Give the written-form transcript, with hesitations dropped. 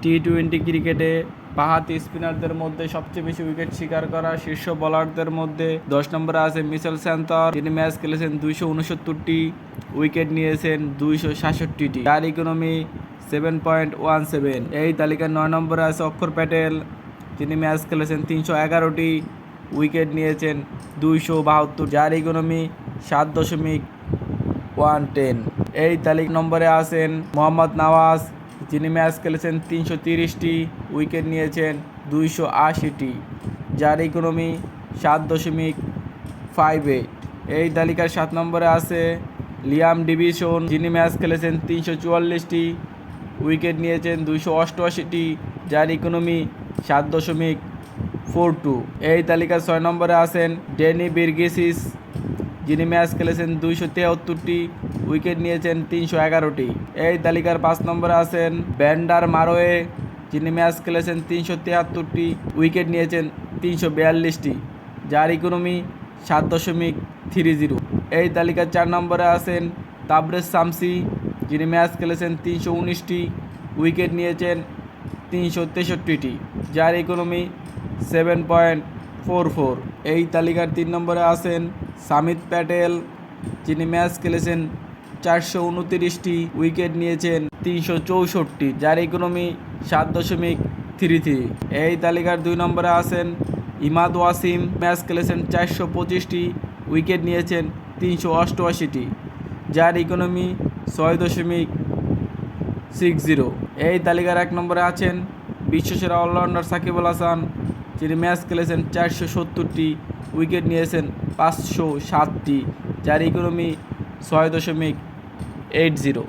টি-20 ক্রিকেটে বাঁহাতি স্পিনারদের মধ্যে সবচেয়ে বেশি উইকেট শিকার করা শীর্ষ বোলারদের মধ্যে 10 নম্বরে আছে মিচেল স্যান্তর। তিনি ম্যাচ খেলেছেন 269টি, উইকেট নিয়েছেন 266টি, যার ইকোনমি 7.17। এই তালিকার 9 নম্বরে আছে অক্ষর প্যাটেল। তিনি ম্যাচ খেলেছেন 311টি, উইকেট নিয়েছেন 272, যার ইকোনমি 7.110। এই তালিকা নম্বরে আছেন মোহাম্মদ নওয়াজ। যিনি ম্যাচ খেলেছেন 330টি, উইকেট নিয়েছেন 280টি, যার ইকোনমি 7.58। এই তালিকার 7 নম্বরে আছে লিয়াম ডেভিসন। যিনি ম্যাচ খেলেছেন 344টি, উইকেট নিয়েছেন 288টি, যার ইকোনমি 7.42। এই তালিকার 6 নম্বরে আছেন ড্যানি বেরগেসিস। যিনি ম্যাচ খেলেছেন 273টি, উইকেট নিয়েছেন 311টি। এই তালিকার 5 নম্বরে আছেন ব্যান্ডার মারোয়ে। যিনি ম্যাচ খেলেছেন 373টি, উইকেট নিয়েছেন 342টি, যার ইকোনমি 7.30। এই তালিকার 4 নম্বরে আছেন তাবরেজ শামসি। যিনি ম্যাচ খেলেছেন 319টি, উইকেট নিয়েছেন 363টি, যার ইকোনমি 7.44। এই তালিকার 3 নম্বরে আছেন সামিত প্যাটেল। যিনি ম্যাচ খেলেছেন 429টি, উইকেট নিয়েছেন 364, যার ইকোনমি 7.33। এই তালিকার 2 নম্বরে আছেন ইমাদ ওয়াসিম। ম্যাচ খেলেছেন 425টি, উইকেট নিয়েছেন 388টি, যার ইকোনমি 6.60। এই তালিকার 1 নম্বরে আছেন বিশ্বসেরা অলরাউন্ডার সাকিব আল হাসান। যিনি ম্যাচ খেলেছেন 470টি, উইকেট নিয়েছেন 507টি, যার ইকোনমি 6.80।